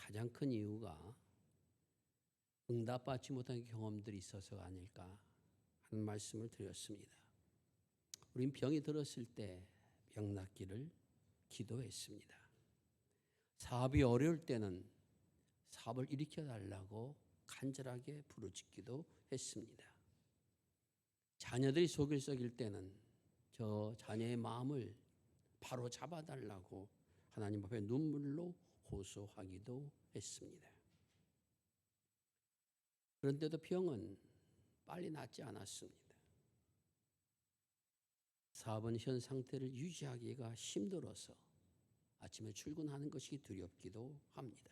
가장 큰 이유가 응답받지 못한 경험들이 있어서가 아닐까 하는 말씀을 드렸습니다. 우린 병이 들었을 때 병 낫기를 기도했습니다. 사업이 어려울 때는 사업을 일으켜달라고 간절하게 부르짖기도 했습니다. 자녀들이 속을 썩일 때는 저 자녀의 마음을 바로 잡아달라고 하나님 앞에 눈물로 호소하기도 했습니다. 그런데도 병은 빨리 낫지 않았습니다. 사업은 현 상태를 유지하기가 힘들어서 아침에 출근하는 것이 두렵기도 합니다.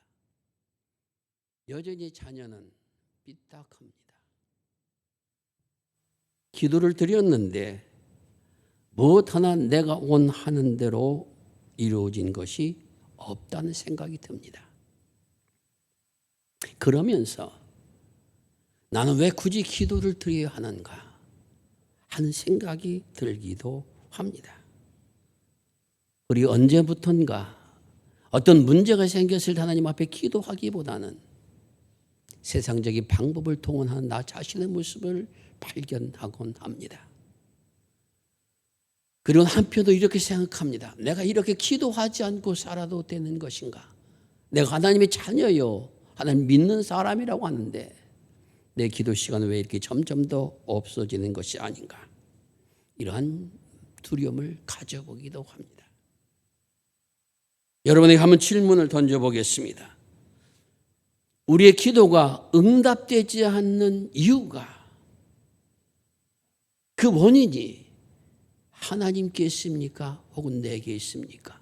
여전히 자녀는 삐딱합니다. 기도를 드렸는데 무엇 하나 내가 원하는 대로 이루어진 것이 없다는 생각이 듭니다. 그러면서 나는 왜 굳이 기도를 드려야 하는가 하는 생각이 들기도 합니다. 우리 언제부턴가 어떤 문제가 생겼을 때 하나님 앞에 기도하기보다는 세상적인 방법을 동원하는 나 자신의 모습을 발견하곤 합니다. 그리고 한편도 이렇게 생각합니다. 내가 이렇게 기도하지 않고 살아도 되는 것인가? 내가 하나님의 자녀요, 하나님 믿는 사람이라고 하는데 내 기도 시간은 왜 이렇게 점점 더 없어지는 것이 아닌가? 이러한 두려움을 가져보기도 합니다. 여러분에게 한번 질문을 던져보겠습니다. 우리의 기도가 응답되지 않는 이유가, 그 원인이 하나님께 있습니까? 혹은 내게 있습니까?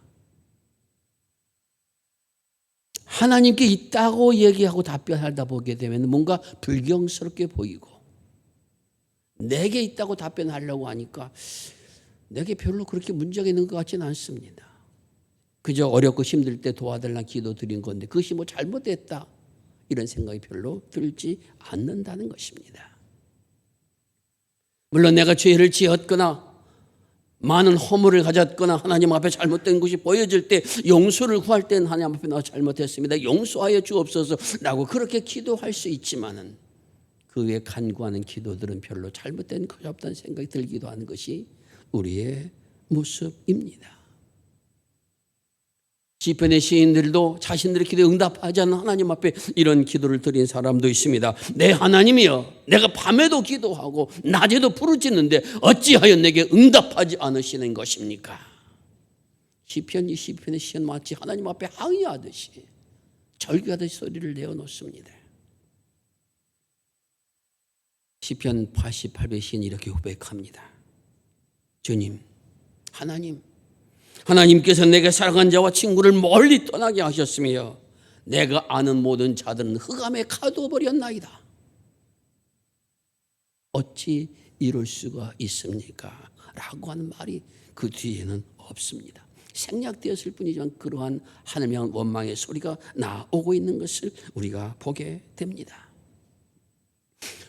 하나님께 있다고 얘기하고 답변하다 보게 되면 뭔가 불경스럽게 보이고, 내게 있다고 답변하려고 하니까 내게 별로 그렇게 문제가 있는 것 같지는 않습니다. 그저 어렵고 힘들 때 도와달라는 기도 드린 건데 그것이 뭐 잘못됐다 이런 생각이 별로 들지 않는다는 것입니다. 물론 내가 죄를 지었거나 많은 허물을 가졌거나 하나님 앞에 잘못된 것이 보여질 때 용서를 구할 때는 하나님 앞에 나 잘못했습니다, 용서하여 주옵소서라고 그렇게 기도할 수 있지만은 그 외에 간구하는 기도들은 별로 잘못된 것이 없다는 생각이 들기도 하는 것이 우리의 모습입니다. 시편의 시인들도 자신들의 기도에 응답하지 않는 하나님 앞에 이런 기도를 드린 사람도 있습니다. 내 하나님이여, 내가 밤에도 기도하고 낮에도 부르짖는데 어찌하여 내게 응답하지 않으시는 것입니까? 시편의 시인 마치 하나님 앞에 항의하듯이 절규하듯이 소리를 내어놓습니다. 시편 88편 시인 이렇게 고백합니다. 주님, 하나님께서 내게 사랑한 자와 친구를 멀리 떠나게 하셨으며 내가 아는 모든 자들은 흑암에 가두어버렸나이다. 어찌 이럴 수가 있습니까? 라고 하는 말이 그 뒤에는 없습니다. 생략되었을 뿐이지만 그러한 하늘을 향한 원망의 소리가 나오고 있는 것을 우리가 보게 됩니다.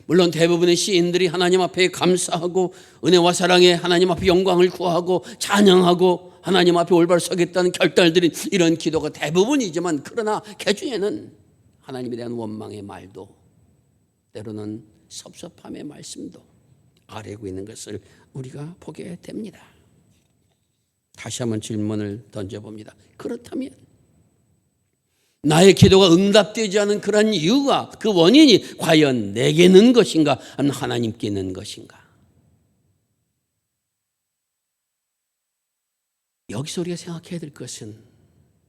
물론 대부분의 시인들이 하나님 앞에 감사하고 은혜와 사랑에 하나님 앞에 영광을 구하고 찬양하고 하나님 앞에 올바로 서겠다는 결단을 드린 이런 기도가 대부분이지만, 그러나 그 중에는 하나님에 대한 원망의 말도 때로는 섭섭함의 말씀도 아래고 있는 것을 우리가 보게 됩니다. 다시 한번 질문을 던져봅니다. 그렇다면 나의 기도가 응답되지 않은 그런 이유가, 그 원인이 과연 내게 있는 것인가 아니면 하나님께 있는 것인가? 여기서 우리가 생각해야 될 것은,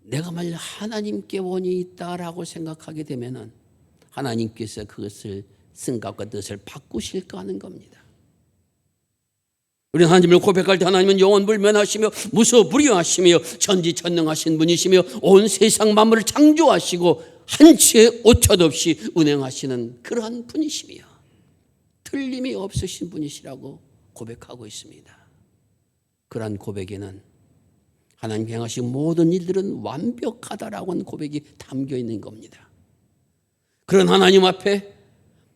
내가 만약 하나님께 원인이 있다라고 생각하게 되면 하나님께서 그것을 생각과 뜻을 바꾸실까 하는 겁니다. 우리는 하나님을 고백할 때 하나님은 영원불면하시며 무소불위하시며 천지천능하신 분이시며 온 세상 만물을 창조하시고 한치의 오차도 없이 운행하시는 그러한 분이시며 틀림이 없으신 분이시라고 고백하고 있습니다. 그러한 고백에는 하나님 행하신 모든 일들은 완벽하다라고 하는 고백이 담겨 있는 겁니다. 그런 하나님 앞에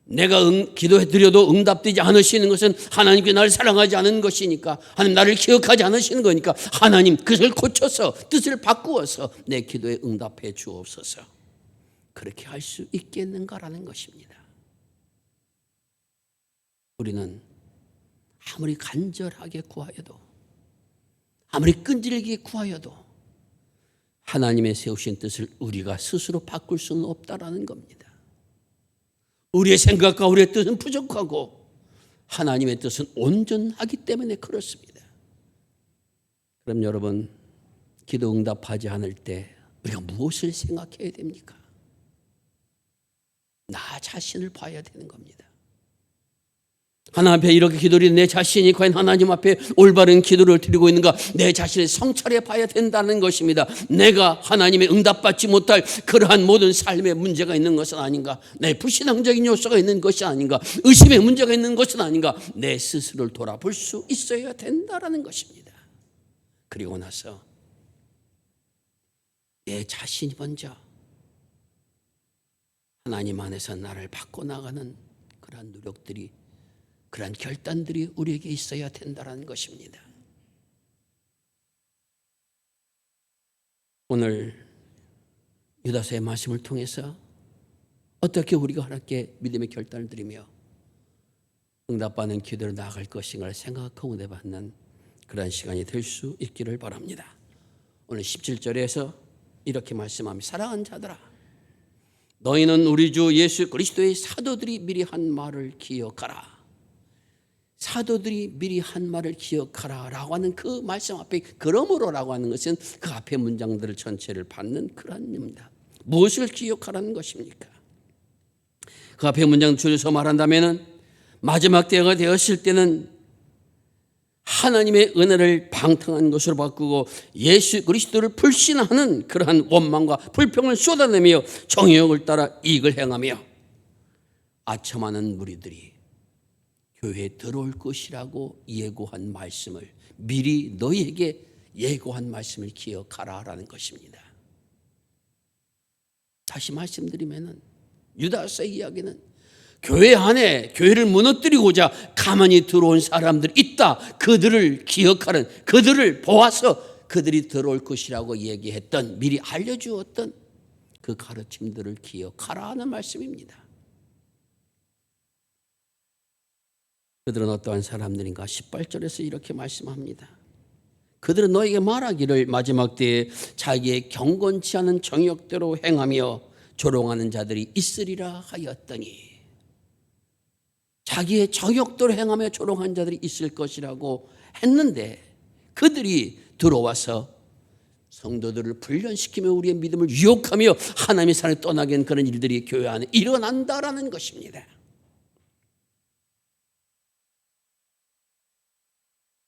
내가 기도해드려도 응답되지 않으시는 것은 하나님께 나를 사랑하지 않은 것이니까, 하나님 나를 기억하지 않으시는 거니까 하나님 그것을 고쳐서 뜻을 바꾸어서 내 기도에 응답해 주옵소서. 그렇게 할 수 있겠는가라는 것입니다. 우리는 아무리 간절하게 구하여도, 아무리 끈질기게 구하여도 하나님의 세우신 뜻을 우리가 스스로 바꿀 수는 없다라는 겁니다. 우리의 생각과 우리의 뜻은 부족하고 하나님의 뜻은 온전하기 때문에 그렇습니다. 그럼 여러분, 기도 응답하지 않을 때 우리가 무엇을 생각해야 됩니까? 나 자신을 봐야 되는 겁니다. 하나님 앞에 이렇게 기도를 내 자신이 과연 하나님 앞에 올바른 기도를 드리고 있는가, 내 자신을 성찰해 봐야 된다는 것입니다. 내가 하나님의 응답받지 못할 그러한 모든 삶의 문제가 있는 것은 아닌가, 내 불신앙적인 요소가 있는 것이 아닌가, 의심의 문제가 있는 것은 아닌가, 내 스스로를 돌아볼 수 있어야 된다는 것입니다. 그리고 나서 내 자신이 먼저 하나님 안에서 나를 바꿔나가는 그러한 노력들이, 그러한 결단들이 우리에게 있어야 된다는 것입니다. 오늘 유다서의 말씀을 통해서 어떻게 우리가 하나님께 믿음의 결단을 드리며 응답받는 기도로 나아갈 것인가를 생각하고 내받는 그러한 시간이 될 수 있기를 바랍니다. 오늘 17절에서 이렇게 말씀합니다. 사랑하는 자들아, 너희는 우리 주 예수 그리스도의 사도들이 미리 한 말을 기억하라. 사도들이 미리 한 말을 기억하라 라고 하는 그 말씀 앞에 그러므로라고 하는 것은 그 앞에 문장들을 전체를 받는 그런 겁니다. 무엇을 기억하라는 것입니까? 그 앞에 문장 줄여서 말한다면 마지막 때가 되었을 때는 하나님의 은혜를 방탕한 것으로 바꾸고 예수 그리스도를 불신하는 그러한 원망과 불평을 쏟아내며 정욕을 따라 이익을 행하며 아첨하는 무리들이 교회에 들어올 것이라고 예고한 말씀을, 미리 너희에게 예고한 말씀을 기억하라라는 것입니다. 다시 말씀드리면 유다서의 이야기는 교회 안에 교회를 무너뜨리고자 가만히 들어온 사람들이 있다, 그들을 기억하는, 그들을 보아서 그들이 들어올 것이라고 얘기했던, 미리 알려주었던 그 가르침들을 기억하라는 말씀입니다. 그들은 어떠한 사람들인가? 18절에서 이렇게 말씀합니다. 그들은 너에게 말하기를 마지막 때에 자기의 경건치 않은 정욕대로 행하며 조롱하는 자들이 있으리라 하였더니, 자기의 정욕대로 행하며 조롱하는 자들이 있을 것이라고 했는데 그들이 들어와서 성도들을 훈련시키며 우리의 믿음을 유혹하며 하나님의 산을 떠나게 하는 그런 일들이 교회 안에 일어난다라는 것입니다.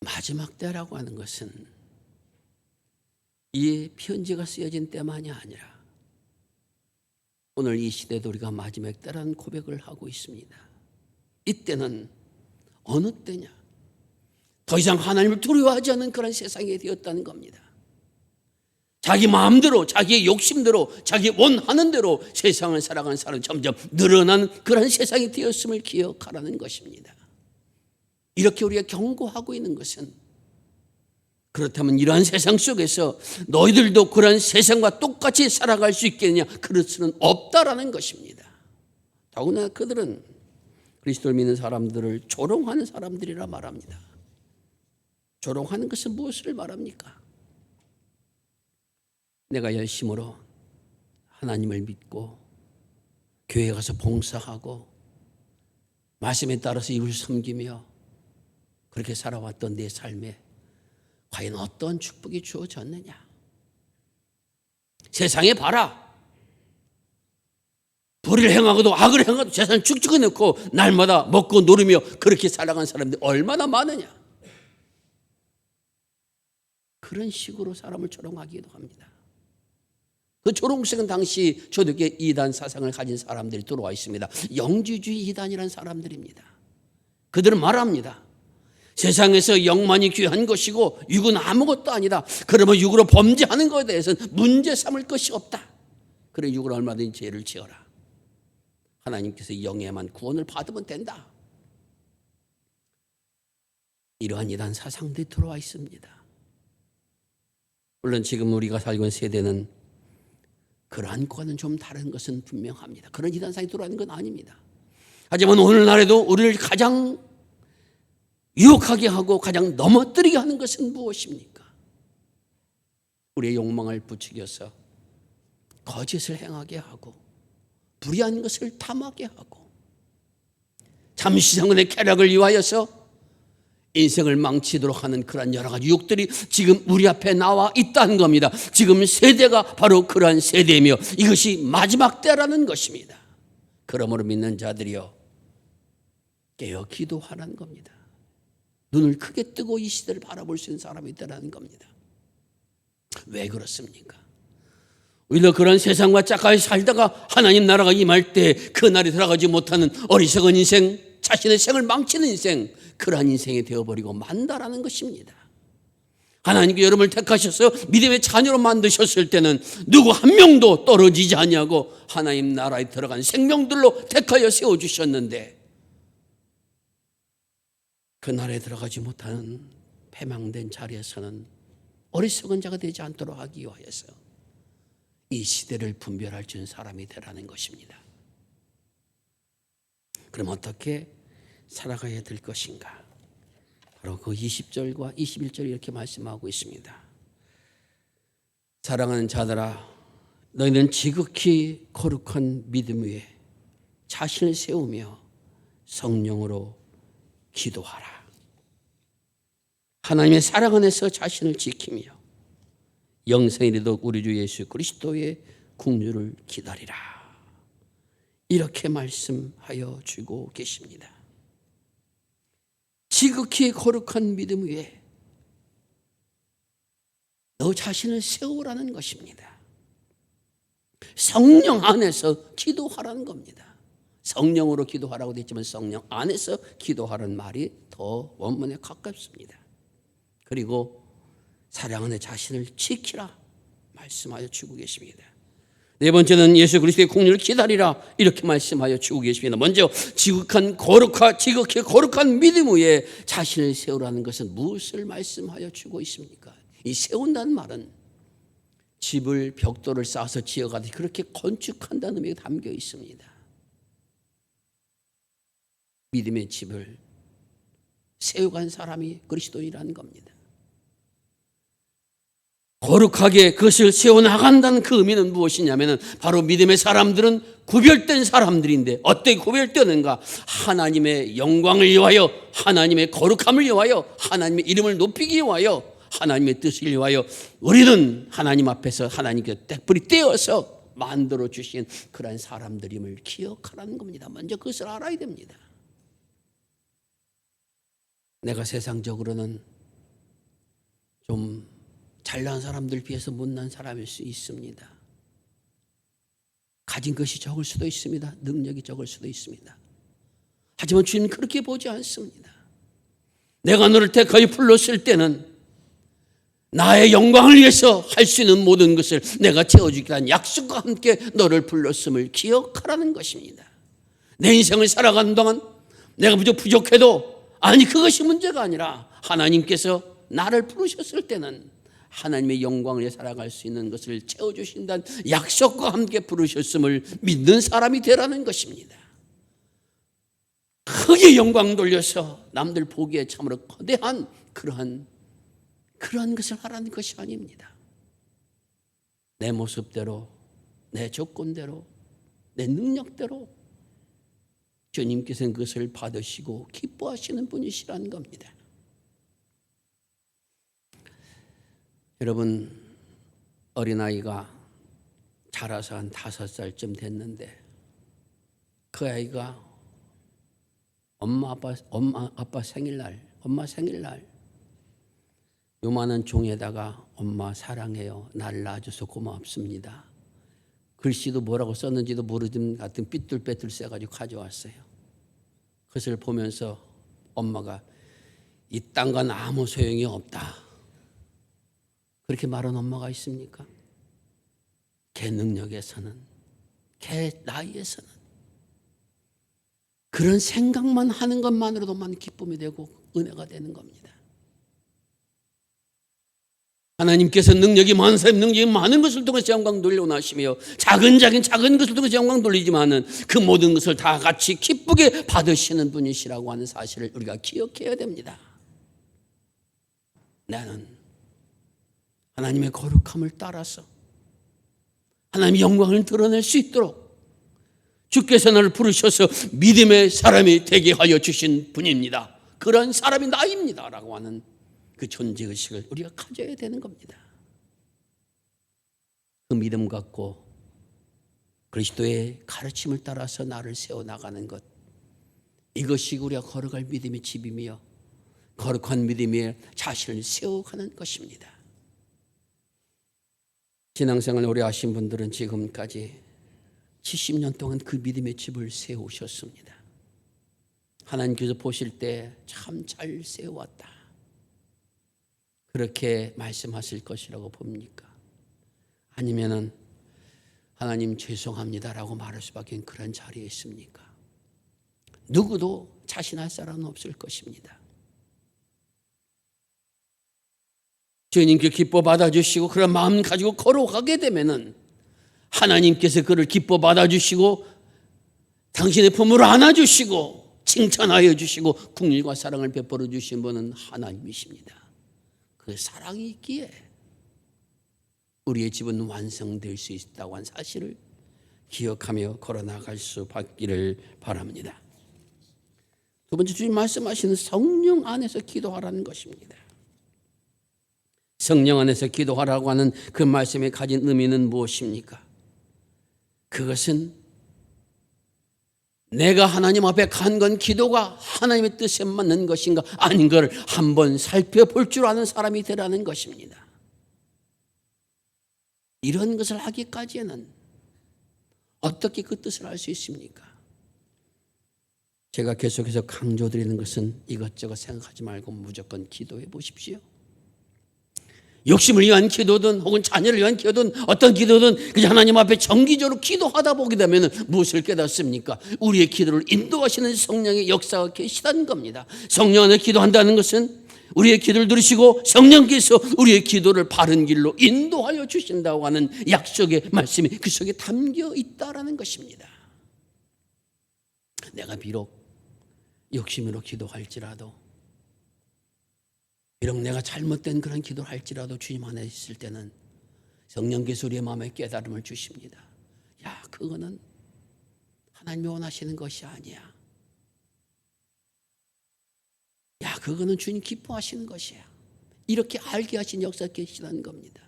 마지막 때라고 하는 것은 이 편지가 쓰여진 때만이 아니라 오늘 이 시대도 우리가 마지막 때라는 고백을 하고 있습니다. 이때는 어느 때냐? 더 이상 하나님을 두려워하지 않는 그런 세상이 되었다는 겁니다. 자기 마음대로, 자기의 욕심대로, 자기 원하는 대로 세상을 살아가는 사람이 점점 늘어나는 그런 세상이 되었음을 기억하라는 것입니다. 이렇게 우리가 경고하고 있는 것은, 그렇다면 이러한 세상 속에서 너희들도 그러한 세상과 똑같이 살아갈 수 있겠느냐? 그럴 수는 없다라는 것입니다. 더구나 그들은 그리스도를 믿는 사람들을 조롱하는 사람들이라 말합니다. 조롱하는 것은 무엇을 말합니까? 내가 열심으로 하나님을 믿고 교회에 가서 봉사하고 말씀에 따라서 이웃을 섬기며 그렇게 살아왔던 내 삶에 과연 어떤 축복이 주어졌느냐? 세상에 봐라. 불의를 행하고도 악을 행하고도 재산을 축축해 놓고 날마다 먹고 누리며 그렇게 살아간 사람들이 얼마나 많으냐? 그런 식으로 사람을 조롱하기도 합니다. 그 조롱식은 당시 초대교회 이단 사상을 가진 사람들이 들어와 있습니다. 영지주의 이단이라는 사람들입니다. 그들은 말합니다. 세상에서 영만이 귀한 것이고 육은 아무것도 아니다. 그러면 육으로 범죄하는 것에 대해서는 문제 삼을 것이 없다. 그래 육으로 얼마든지 죄를 지어라. 하나님께서 영에만 구원을 받으면 된다. 이러한 이단 사상들이 들어와 있습니다. 물론 지금 우리가 살고 있는 세대는 그러한 것과는 좀 다른 것은 분명합니다. 그런 이단상이 들어가는 건 아닙니다. 하지만 오늘날에도 우리를 가장 유혹하게 하고 가장 넘어뜨리게 하는 것은 무엇입니까? 우리의 욕망을 부추겨서 거짓을 행하게 하고 불의한 것을 탐하게 하고 잠시정의 쾌락을 위하여서 인생을 망치도록 하는 그런 여러 가지 유혹들이 지금 우리 앞에 나와 있다는 겁니다. 지금 세대가 바로 그러한 세대이며 이것이 마지막 때라는 것입니다. 그러므로 믿는 자들이여 깨어 기도하라는 겁니다. 눈을 크게 뜨고 이 시대를 바라볼 수 있는 사람이 되라는 겁니다. 왜 그렇습니까? 오히려 그런 세상과 짝까이 살다가 하나님 나라가 임할 때 그 날이 들어가지 못하는 어리석은 인생, 자신의 생을 망치는 인생, 그러한 인생이 되어버리고 만다라는 것입니다. 하나님께 여러분을 택하셔서 믿음의 자녀로 만드셨을 때는 누구 한 명도 떨어지지 아니하고 하나님 나라에 들어간 생명들로 택하여 세워주셨는데 그 나라에 들어가지 못하는 패망된 자리에서는 어리석은 자가 되지 않도록 하기 위하여서 이 시대를 분별할 줄 사람이 되라는 것입니다. 그럼 어떻게 살아가야 될 것인가? 바로 그 20절과 21절 이렇게 말씀하고 있습니다. 사랑하는 자들아, 너희는 지극히 거룩한 믿음 위에 자신을 세우며 성령으로 기도하라. 하나님의 사랑 안에서 자신을 지키며 영생에 이르도록 우리 주 예수 그리스도의 국류를 기다리라. 이렇게 말씀하여 주고 계십니다. 지극히 거룩한 믿음 위에 너 자신을 세우라는 것입니다. 성령 안에서 기도하라는 겁니다. 성령으로 기도하라고 되어 있지만 성령 안에서 기도하라는 말이 더 원문에 가깝습니다. 그리고 사랑 안에 자신을 지키라 말씀하여 주고 계십니다. 네 번째는 예수 그리스도의 국류를 기다리라 이렇게 말씀하여 주고 계십니다. 먼저 지극히 거룩한 믿음 위에 자신을 세우라는 것은 무엇을 말씀하여 주고 있습니까? 이 세운다는 말은 집을 벽돌을 쌓아서 지어가듯이 그렇게 건축한다는 의미가 담겨 있습니다. 믿음의 집을 세워간 사람이 그리스도인이라는 겁니다. 거룩하게 그것을 세워나간다는 그 의미는 무엇이냐면 바로 믿음의 사람들은 구별된 사람들인데 어떻게 구별되는가? 하나님의 영광을 위하여, 하나님의 거룩함을 위하여, 하나님의 이름을 높이기 위하여, 하나님의 뜻을 위하여 우리는 하나님 앞에서 하나님께 떼뿌리 떼어서 만들어 주신 그런 사람들임을 기억하라는 겁니다. 먼저 그것을 알아야 됩니다. 내가 세상적으로는 좀 잘난 사람들 비해서 못난 사람일 수 있습니다. 가진 것이 적을 수도 있습니다. 능력이 적을 수도 있습니다. 하지만 주님은 그렇게 보지 않습니다. 내가 너를 택하여 불렀을 때는 나의 영광을 위해서 할 수 있는 모든 것을 내가 채워주겠다는 약속과 함께 너를 불렀음을 기억하라는 것입니다. 내 인생을 살아가는 동안 내가 부족해도 아니 그것이 문제가 아니라 하나님께서 나를 부르셨을 때는 하나님의 영광을 위해 살아갈 수 있는 것을 채워주신다는 약속과 함께 부르셨음을 믿는 사람이 되라는 것입니다. 크게 영광 돌려서 남들 보기에 참으로 거대한 그러한 것을 하라는 것이 아닙니다. 내 모습대로, 내 조건대로, 내 능력대로 주님께서는 그것을 받으시고 기뻐하시는 분이시라는 겁니다. 여러분, 어린아이가 자라서 한 5살쯤 됐는데 그 아이가 엄마 생일날 요만한 종에다가 엄마 사랑해요. 날 낳아줘서 고맙습니다. 글씨도 뭐라고 썼는지도 모르는 같은 삐뚤빼뚤 써가지고 가져왔어요. 그것을 보면서 엄마가 이 딴 건 아무 소용이 없다. 그렇게 말한 엄마가 있습니까? 걔 능력에서는, 걔 나이에서는 그런 생각만 하는 것만으로도만 기쁨이 되고 은혜가 되는 겁니다. 하나님께서 능력이 많은 사람 능력이 많은 것을 통해서 영광 돌려나시며 작은 것을 통해서 영광 돌리지만은 그 모든 것을 다 같이 기쁘게 받으시는 분이시라고 하는 사실을 우리가 기억해야 됩니다. 나는 하나님의 거룩함을 따라서 하나님의 영광을 드러낼 수 있도록 주께서 나를 부르셔서 믿음의 사람이 되게 하여 주신 분입니다. 그런 사람이 나입니다 라고 하는 그 존재의식을 우리가 가져야 되는 겁니다. 그 믿음 갖고 그리스도의 가르침을 따라서 나를 세워나가는 것, 이것이 우리가 걸어갈 믿음의 집이며 거룩한 믿음에 자신을 세워가는 것입니다. 신앙생활 오래 하신 분들은 지금까지 70년 동안 그 믿음의 집을 세우셨습니다. 하나님께서 보실 때 참 잘 세워왔다, 그렇게 말씀하실 것이라고 봅니까? 아니면은 하나님 죄송합니다라고 말할 수밖에 그런 자리에 있습니까? 누구도 자신할 사람은 없을 것입니다. 주님께 기뻐 받아주시고 그런 마음 가지고 걸어가게 되면은 하나님께서 그를 기뻐 받아주시고 당신의 품으로 안아주시고 칭찬하여 주시고 긍휼과 사랑을 베풀어 주신 분은 하나님이십니다. 그 사랑이 있기에 우리의 집은 완성될 수 있다고 한 사실을 기억하며 걸어나갈 수 받기를 바랍니다. 두 번째, 주님 말씀하시는 성령 안에서 기도하라는 것입니다. 성령 안에서 기도하라고 하는 그 말씀에 가진 의미는 무엇입니까? 그것은 내가 하나님 앞에 간 건 기도가 하나님의 뜻에 맞는 것인가 아닌가를 한번 살펴볼 줄 아는 사람이 되라는 것입니다. 이런 것을 하기까지는 어떻게 그 뜻을 알 수 있습니까? 제가 계속해서 강조드리는 것은 이것저것 생각하지 말고 무조건 기도해 보십시오. 욕심을 위한 기도든 혹은 자녀를 위한 기도든 어떤 기도든 그냥 하나님 앞에 정기적으로 기도하다 보게 되면 무엇을 깨닫습니까? 우리의 기도를 인도하시는 성령의 역사가 계시다는 겁니다. 성령 안에 기도한다는 것은 우리의 기도를 들으시고 성령께서 우리의 기도를 바른 길로 인도하여 주신다고 하는 약속의 말씀이 그 속에 담겨 있다라는 것입니다. 내가 비록 욕심으로 기도할지라도, 비록 내가 잘못된 그런 기도를 할지라도 주님 안에 있을 때는 성령께서 우리의 마음에 깨달음을 주십니다. 야, 그거는 하나님이 원하시는 것이 아니야. 야, 그거는 주님 기뻐하시는 것이야. 이렇게 알게 하신 역사가 계시다는 겁니다.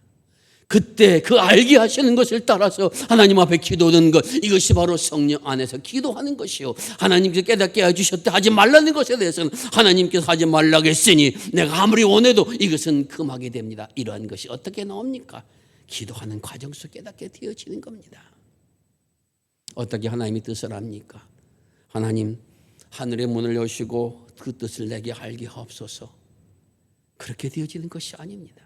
그때 그 알게 하시는 것을 따라서 하나님 앞에 기도하는 것, 이것이 바로 성령 안에서 기도하는 것이요, 하나님께서 깨닫게 해주셨다 하지 말라는 것에 대해서는 하나님께서 하지 말라고 했으니 내가 아무리 원해도 이것은 금하게 됩니다. 이러한 것이 어떻게 나옵니까? 기도하는 과정 속에 깨닫게 되어지는 겁니다. 어떻게 하나님의 뜻을 압니까? 하나님, 하늘의 문을 여시고 그 뜻을 내게 알게 하옵소서, 그렇게 되어지는 것이 아닙니다.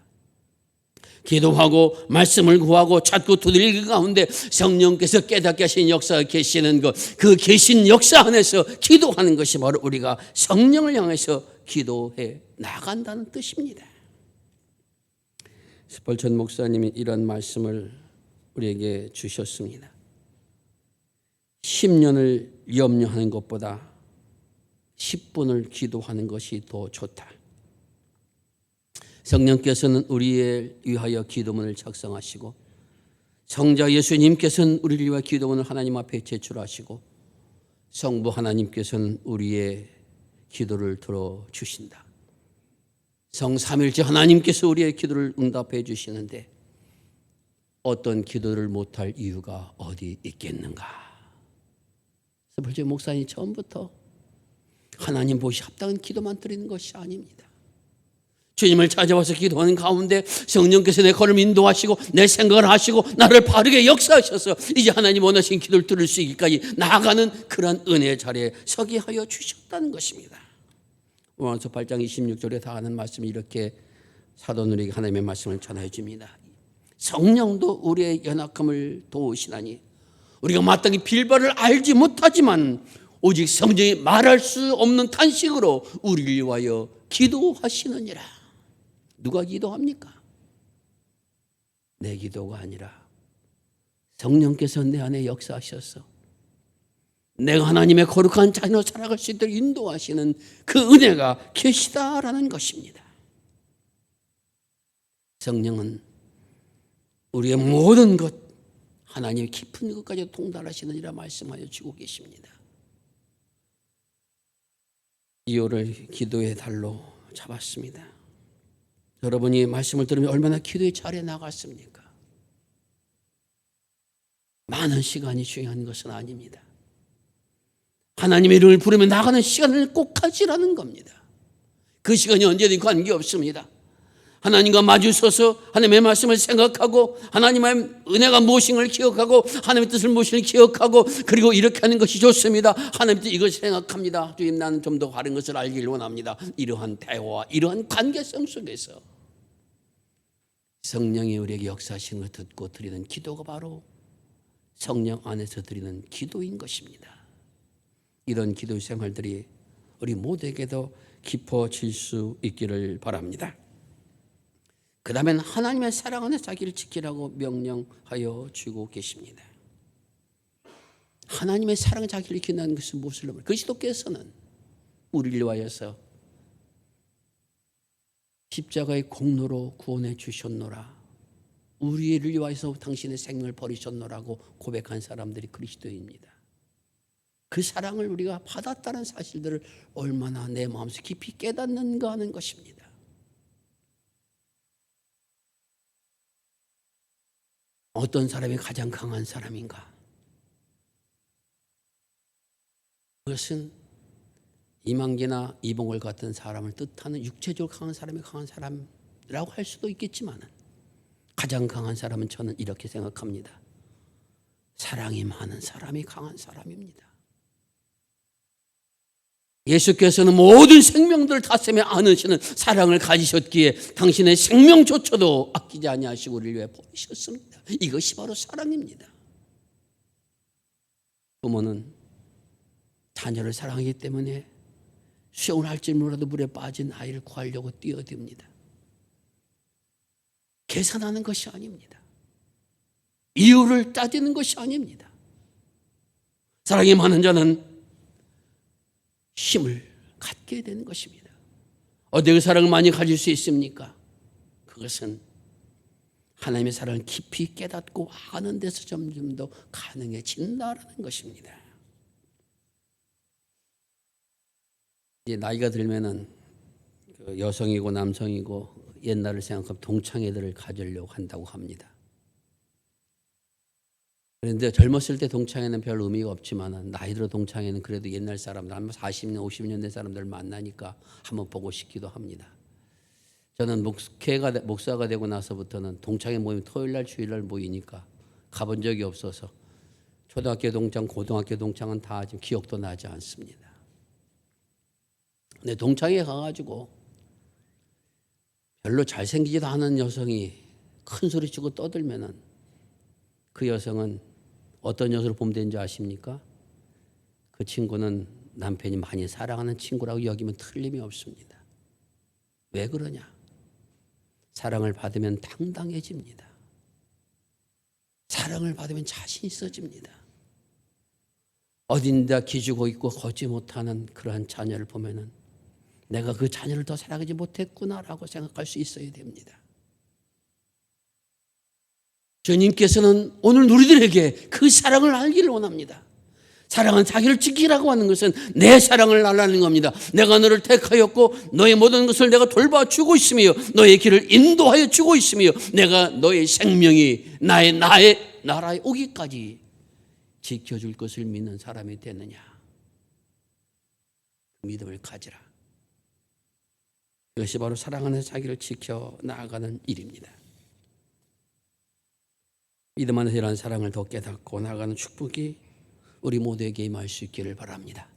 기도하고 말씀을 구하고 찾고 두드리는 가운데 성령께서 깨닫게 하신 역사가 계시는 것, 그 계신 역사 안에서 기도하는 것이 바로 우리가 성령을 향해서 기도해 나간다는 뜻입니다. 스펄전 목사님이 이런 말씀을 우리에게 주셨습니다. 10년을 염려하는 것보다 10분을 기도하는 것이 더 좋다. 성령께서는 우리를 위하여 기도문을 작성하시고 성자 예수님께서는 우리를 위하여 기도문을 하나님 앞에 제출하시고 성부 하나님께서는 우리의 기도를 들어주신다. 성삼일째 하나님께서 우리의 기도를 응답해 주시는데 어떤 기도를 못할 이유가 어디 있겠는가? 스펄전 목사님 처음부터 하나님 보시 합당한 기도만 드리는 것이 아닙니다. 주님을 찾아와서 기도하는 가운데 성령께서 내 걸음 인도하시고 내 생각을 하시고 나를 바르게 역사하셔서 이제 하나님 원하신 기도를 들을 수 있기까지 나아가는 그런 은혜의 자리에 서게 하여 주셨다는 것입니다. 로마서 8장 26절에 다 하는 말씀이 이렇게 사도들에게 하나님의 말씀을 전해 줍니다. 성령도 우리의 연약함을 도우시나니 우리가 마땅히 빌바를 알지 못하지만 오직 성령이 말할 수 없는 탄식으로 우리를 위하여 기도하시느니라. 누가 기도합니까? 내 기도가 아니라 성령께서 내 안에 역사하셔서 내가 하나님의 거룩한 자녀로 살아갈 수 있도록 인도하시는 그 은혜가 계시다라는 것입니다. 성령은 우리의 모든 것, 하나님의 깊은 것까지 통달하시느니라 말씀하여 주고 계십니다. 2월을 기도의 달로 잡았습니다. 여러분이 말씀을 들으면 얼마나 기도의 잘해 나갔습니까? 많은 시간이 중요한 것은 아닙니다. 하나님의 이름을 부르며 나가는 시간을 꼭 가지라는 겁니다. 그 시간이 언제든 관계없습니다. 하나님과 마주서서 하나님의 말씀을 생각하고 하나님의 은혜가 무엇인가를 기억하고 하나님의 뜻을 무엇인가를 기억하고 그리고 이렇게 하는 것이 좋습니다. 하나님의 뜻 이것을 생각합니다. 주님, 나는 좀 더 다른 것을 알기를 원합니다. 이러한 대화와 이러한 관계성 속에서 성령이 우리에게 역사하시는 것을 듣고 드리는 기도가 바로 성령 안에서 드리는 기도인 것입니다. 이런 기도 생활들이 우리 모두에게도 깊어질 수 있기를 바랍니다. 그 다음엔 하나님의 사랑 안에 자기를 지키라고 명령하여 주고 계십니다. 하나님의 사랑에 자기를 지킨다는 것은 무엇을 말합니까? 그리스도께서는 우리를 위하여서 십자가의 공로로 구원해 주셨노라. 우리를 위하여서 당신의 생명을 버리셨노라고 고백한 사람들이 그리스도입니다. 그 사랑을 우리가 받았다는 사실들을 얼마나 내 마음속 깊이 깨닫는가 하는 것입니다. 어떤 사람이 가장 강한 사람인가? 그것은 이만기나 이봉을 같은 사람을 뜻하는 육체적으로 강한 사람이 강한 사람이라고 할 수도 있겠지만 가장 강한 사람은 저는 이렇게 생각합니다. 사랑이 많은 사람이 강한 사람입니다. 예수께서는 모든 생명들을 다스리며 안으시는 사랑을 가지셨기에 당신의 생명조차도 아끼지 아니하시고 우리를 위해 버리셨습니다. 이것이 바로 사랑입니다. 부모는 자녀를 사랑하기 때문에 수영을 할지 몰라도 물에 빠진 아이를 구하려고 뛰어듭니다. 계산하는 것이 아닙니다. 이유를 따지는 것이 아닙니다. 사랑이 많은 자는 힘을 갖게 되는 것입니다. 어떻게 그 사랑을 많이 가질 수 있습니까? 그것은 하나님의 사랑을 깊이 깨닫고 아는 데서 점점 더 가능해진다라는 것입니다. 이제 나이가 들면은 여성이고 남성이고 옛날을 생각하면 동창회들을 가지려고 한다고 합니다. 그런데 젊었을 때 동창회는 별 의미가 없지만 나이 들어 동창회는 그래도 옛날 사람들 한 40년, 50년 된 사람들 만나니까 한번 보고 싶기도 합니다. 저는 목사가 되고 나서부터는 동창회 모임 토요일 날 주일 날 모이니까 가본 적이 없어서 초등학교 동창, 고등학교 동창은 다 지금 기억도 나지 않습니다. 근데 동창회 가가지고 별로 잘생기지도 않은 여성이 큰 소리 치고 떠들면은 그 여성은 어떤 여성을 보면 되는지 아십니까? 그 친구는 남편이 많이 사랑하는 친구라고 여기면 틀림이 없습니다. 왜 그러냐? 사랑을 받으면 당당해집니다. 사랑을 받으면 자신 있어집니다. 어딘가 기죽어 있고 걷지 못하는 그러한 자녀를 보면은 내가 그 자녀를 더 사랑하지 못했구나라고 생각할 수 있어야 됩니다. 주님께서는 오늘 우리들에게 그 사랑을 알기를 원합니다. 사랑은 자기를 지키라고 하는 것은 내 사랑을 알라는 겁니다. 내가 너를 택하였고 너의 모든 것을 내가 돌봐주고 있으며 너의 길을 인도하여 주고 있으며 내가 너의 생명이 나의 나라에 오기까지 지켜줄 것을 믿는 사람이 되느냐. 그 믿음을 가지라. 이것이 바로 사랑 안에서 자기를 지켜 나아가는 일입니다. 믿음 안에서 이러한 사랑을 더 깨닫고 나아가는 축복이 우리 모두에게 임할 수 있기를 바랍니다.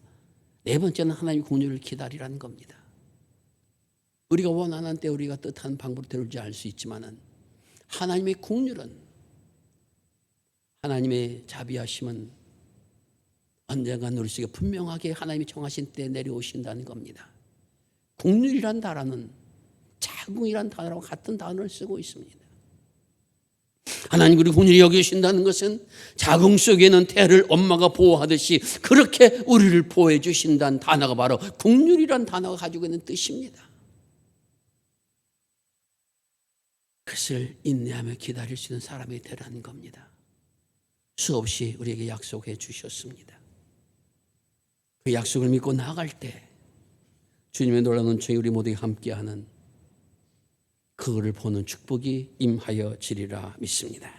네 번째는 하나님의 긍휼을 기다리라는 겁니다. 우리가 원하는 때 우리가 뜻한 방법대로 되지 않을 수 있지만 하나님의 긍휼은, 하나님의 자비하심은 언젠간 우리 속에 분명하게 하나님이 정하신 때 내려오신다는 겁니다. 긍휼이란 단어는 자궁이란 단어랑 같은 단어를 쓰고 있습니다. 하나님 우리 국률이 여기신다는 것은 자궁 속에 있는 태아를 엄마가 보호하듯이 그렇게 우리를 보호해 주신다는 단어가 바로 국률이란 단어가 가지고 있는 뜻입니다. 그것을 인내하며 기다릴 수 있는 사람이 되라는 겁니다. 수없이 우리에게 약속해 주셨습니다. 그 약속을 믿고 나아갈 때 주님의 놀라운 은총이 우리 모두에게 함께하는 그거를 보는 축복이 임하여 지리라 믿습니다.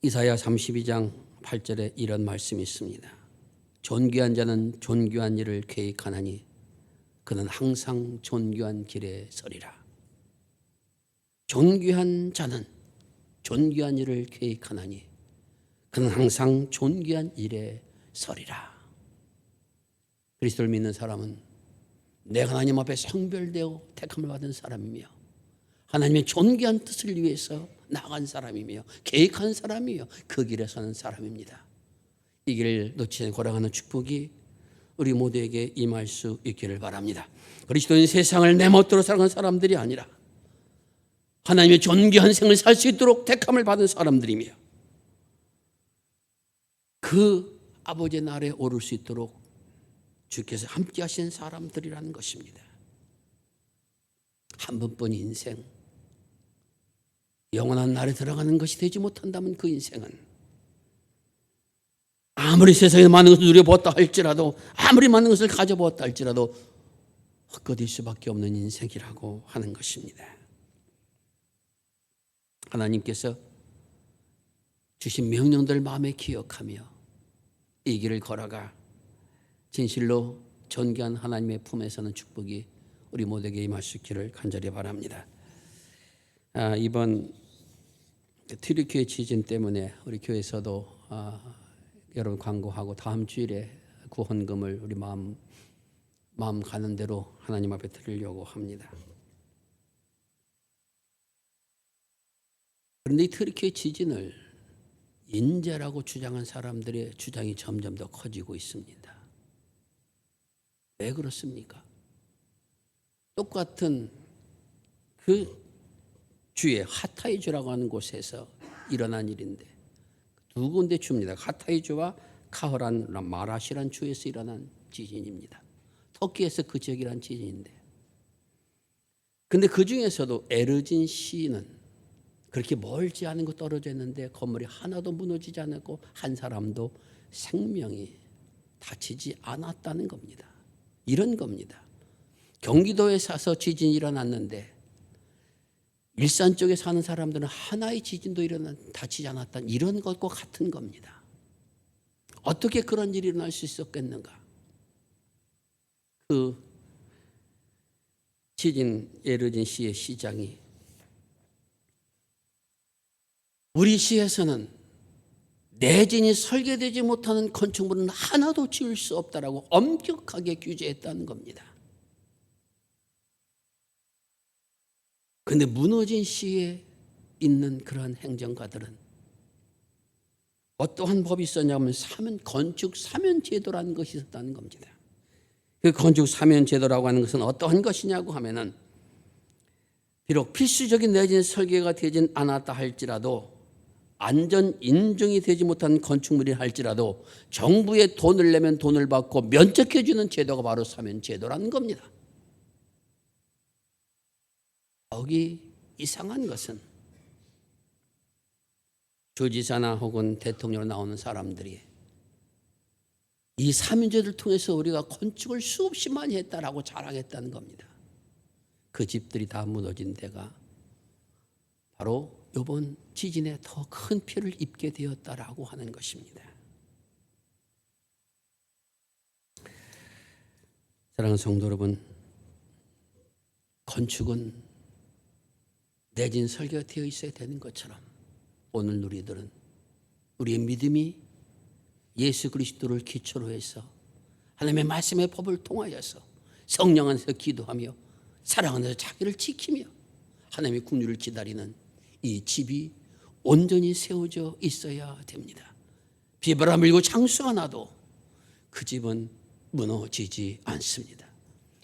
이사야 32장 8절에 이런 말씀이 있습니다. 존귀한 자는 존귀한 일을 계획하나니 그는 항상 존귀한 길에 서리라. 존귀한 자는 존귀한 일을 계획하나니 그는 항상 존귀한 일에 서리라. 그리스도를 믿는 사람은 내가 하나님 앞에 성별되어 택함을 받은 사람이며 하나님의 존귀한 뜻을 위해서 나간 사람이며 계획한 사람이며 그 길에 서는 사람입니다. 이 길을 놓치지 않고 걸어가는 축복이 우리 모두에게 임할 수 있기를 바랍니다. 그리스도인 세상을 내 멋대로 살아가는 사람들이 아니라 하나님의 존귀한 생을 살 수 있도록 택함을 받은 사람들이며 그 아버지의 나라에 오를 수 있도록 주께서 함께 하신 사람들이라는 것입니다. 한 번뿐 인생, 영원한 날에 들어가는 것이 되지 못한다면 그 인생은 아무리 세상에 많은 것을 누려보았다 할지라도 아무리 많은 것을 가져보았다 할지라도 헛것일 수밖에 없는 인생이라고 하는 것입니다. 하나님께서 주신 명령들 마음에 기억하며 이 길을 걸어가 진실로 존귀한 하나님의 품에 서는 축복이 우리 모두에게 임할 수 있기를 간절히 바랍니다. 이번 튀르키예 지진 때문에 우리 교회에서도 여러분 광고하고 다음 주일에 구헌금을 우리 마음 가는 대로 하나님 앞에 드리려고 합니다. 그런데 이 튀르키예 지진을 인재라고 주장한 사람들의 주장이 점점 더 커지고 있습니다. 왜 그렇습니까? 똑같은 그 주에 하타이주라고 하는 곳에서 일어난 일인데 두 군데 주입니다. 하타이주와 카흐란 마라시란 주에서 일어난 지진입니다. 터키에서 그 지역이란 지진인데 근데 그 중에서도 에르진 시는 그렇게 멀지 않은 곳 떨어져 있는데 건물이 하나도 무너지지 않았고 한 사람도 생명이 다치지 않았다는 겁니다. 이런 겁니다. 경기도에 사서 지진이 일어났는데 일산 쪽에 사는 사람들은 하나의 지진도 다치지 않았다. 이런 것과 같은 겁니다. 어떻게 그런 일이 일어날 수 있었겠는가? 그 지진 에르진 시의 시장이 우리 시에서는 내진이 설계되지 못하는 건축물은 하나도 지을 수 없다라고 엄격하게 규제했다는 겁니다. 그런데 무너진 시에 있는 그런 행정가들은 어떠한 법이 있었냐면 건축 사면 제도라는 것이 있었다는 겁니다. 그 건축 사면 제도라고 하는 것은 어떠한 것이냐고 하면은 비록 필수적인 내진 설계가 되진 않았다 할지라도 안전 인증이 되지 못한 건축물이 할지라도 정부에 돈을 내면 돈을 받고 면책해 주는 제도가 바로 사면 제도라는 겁니다. 여기 이상한 것은 주지사나 혹은 대통령으로 나오는 사람들이 이 사면제도를 통해서 우리가 건축을 수없이 많이 했다라고 자랑했다는 겁니다. 그 집들이 다 무너진 데가 바로 이번 지진에 더 큰 피해를 입게 되었다라고 하는 것입니다. 사랑하는 성도 여러분, 건축은 내진 설계가 되어 있어야 되는 것처럼 오늘 우리들은 우리의 믿음이 예수 그리스도를 기초로 해서 하나님의 말씀의 법을 통하여서 성령 안에서 기도하며 사랑 안에서 자기를 지키며 하나님의 국률을 기다리는 이 집이 온전히 세워져 있어야 됩니다. 비바람 밀고 창수가 나도 그 집은 무너지지 않습니다.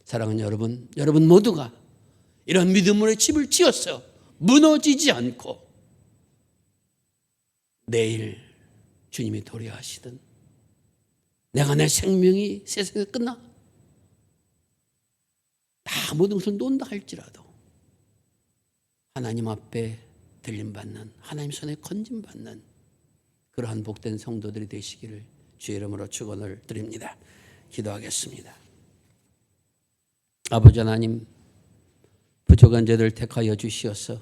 사랑하는 여러분 모두가 이런 믿음으로 집을 지어서 무너지지 않고 내일 주님이 도래하시든 내가 내 생명이 세상에 끝나 다 모든 것을 놓는다 할지라도 하나님 앞에 들림받는, 하나님 손에 건짐받는 그러한 복된 성도들이 되시기를 주의 이름으로 축원을 드립니다. 기도하겠습니다. 아버지 하나님, 부족한 자들 택하여 주시어서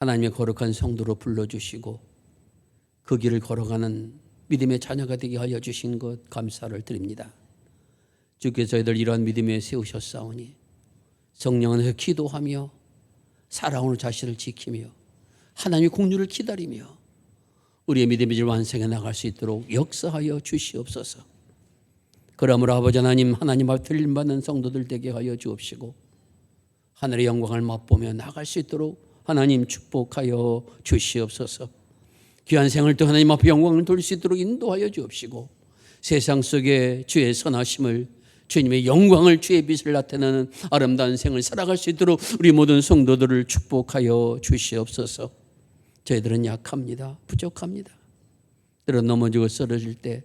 하나님의 거룩한 성도로 불러주시고 그 길을 걸어가는 믿음의 자녀가 되게 하여 주신 것 감사를 드립니다. 주께서 저희들 이러한 믿음에 세우셨사오니 성령 안에서 기도하며 살아오는 자신을 지키며 하나님의 공유를 기다리며 우리의 믿음의 질 완성해 나갈 수 있도록 역사하여 주시옵소서. 그러므로 아버지 하나님, 하나님 앞에 들림받는 성도들 되게 하여 주옵시고 하늘의 영광을 맛보며 나갈 수 있도록 하나님 축복하여 주시옵소서. 귀한 생을 또 하나님 앞에 영광을 돌릴 수 있도록 인도하여 주옵시고 세상 속에 주의 선하심을, 주님의 영광을, 주의 빛을 나타내는 아름다운 생을 살아갈 수 있도록 우리 모든 성도들을 축복하여 주시옵소서. 저희들은 약합니다. 부족합니다. 때론 넘어지고 쓰러질 때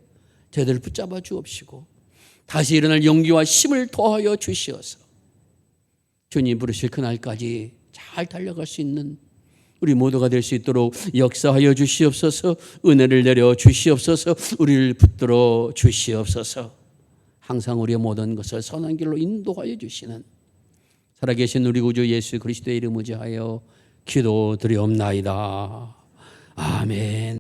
저희들을 붙잡아 주옵시고 다시 일어날 용기와 힘을 더하여 주시어서 주님 부르실 그날까지 잘 달려갈 수 있는 우리 모두가 될 수 있도록 역사하여 주시옵소서. 은혜를 내려 주시옵소서. 우리를 붙들어 주시옵소서. 항상 우리의 모든 것을 선한 길로 인도하여 주시는 살아계신 우리 구주 예수 그리스도의 이름 의지하여 기도드리옵나이다. 아멘.